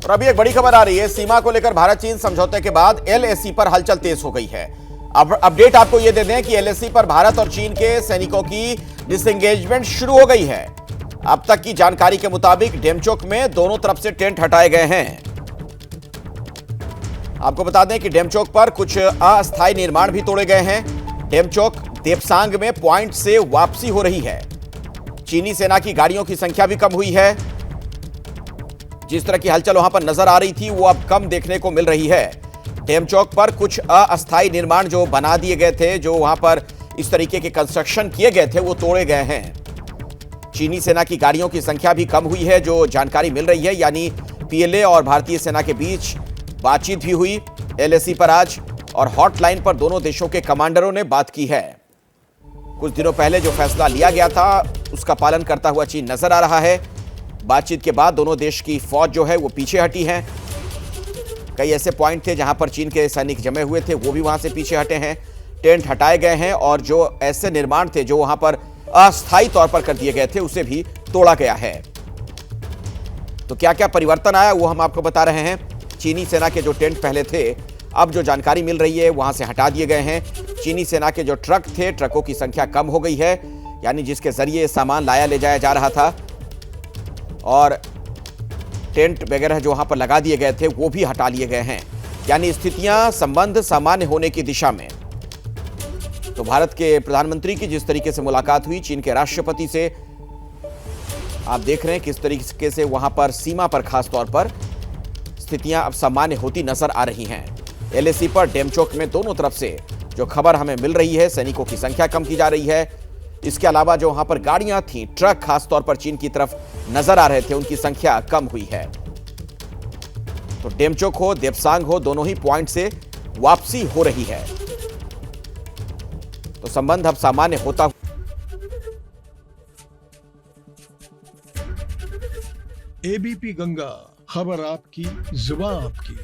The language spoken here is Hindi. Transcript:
और अभी एक बड़ी खबर आ रही है, सीमा को लेकर भारत चीन समझौते के बाद एलएसी पर हलचल तेज हो गई है। अब अपडेट आपको यह दे दें कि एलएसी पर भारत और चीन के सैनिकों की डिसएंगेजमेंट शुरू हो गई है। अब तक की जानकारी के मुताबिक डेमचोक में दोनों तरफ से टेंट हटाए गए हैं। आपको बता दें कि डेमचोक पर कुछ अस्थायी निर्माण भी तोड़े गए हैं। डेमचोक देपसांग में पॉइंट से वापसी हो रही है। चीनी सेना की गाड़ियों की संख्या भी कम हुई है। जिस तरह की हलचल वहां पर नजर आ रही थी वो अब कम देखने को मिल रही है। डेमचौक पर कुछ अस्थायी निर्माण जो बना दिए गए थे, जो वहां पर इस तरीके के कंस्ट्रक्शन किए गए थे, वो तोड़े गए हैं। चीनी सेना की गाड़ियों की संख्या भी कम हुई है, जो जानकारी मिल रही है। यानी पीएलए और भारतीय सेना के बीच बातचीत भी हुई एलएसी पर आज, और हॉटलाइन पर दोनों देशों के कमांडरों ने बात की है। कुछ दिनों पहले जो फैसला लिया गया था उसका पालन करता हुआ चीन नजर आ रहा है। बातचीत के बाद दोनों देश की फौज जो है वो पीछे हटी है। कई ऐसे पॉइंट थे जहां पर चीन के सैनिक जमे हुए थे, वो भी वहां से पीछे हटे हैं। टेंट हटाए गए हैं और जो ऐसे निर्माण थे जो वहां पर अस्थायी तौर पर कर दिए गए थे उसे भी तोड़ा गया है। तो क्या क्या परिवर्तन आया वो हम आपको बता रहे हैं। चीनी सेना के जो टेंट पहले थे, अब जो जानकारी मिल रही है वहां से हटा दिए गए हैं। चीनी सेना के जो ट्रक थे, ट्रकों की संख्या कम हो गई है, यानी जिसके जरिए सामान लाया ले जाया जा रहा था, और टेंट वगैरह जो वहां पर लगा दिए गए थे वो भी हटा लिए गए हैं। यानी स्थितियां संबंध सामान्य होने की दिशा में। तो भारत के प्रधानमंत्री की जिस तरीके से मुलाकात हुई चीन के राष्ट्रपति से, आप देख रहे हैं किस तरीके से वहां पर सीमा पर खास तौर पर स्थितियां अब सामान्य होती नजर आ रही हैं। एलएसी पर डेमचौक में दोनों तरफ से जो खबर हमें मिल रही है, सैनिकों की संख्या कम की जा रही है। इसके अलावा जो वहां पर गाड़ियां थीं, ट्रक खास तौर पर चीन की तरफ नजर आ रहे थे, उनकी संख्या कम हुई है। तो डेमचौक हो, देपसांग हो, दोनों ही पॉइंट से वापसी हो रही है। तो संबंध अब सामान्य होता। एबीपी गंगा, खबर आपकी, जुबान आपकी।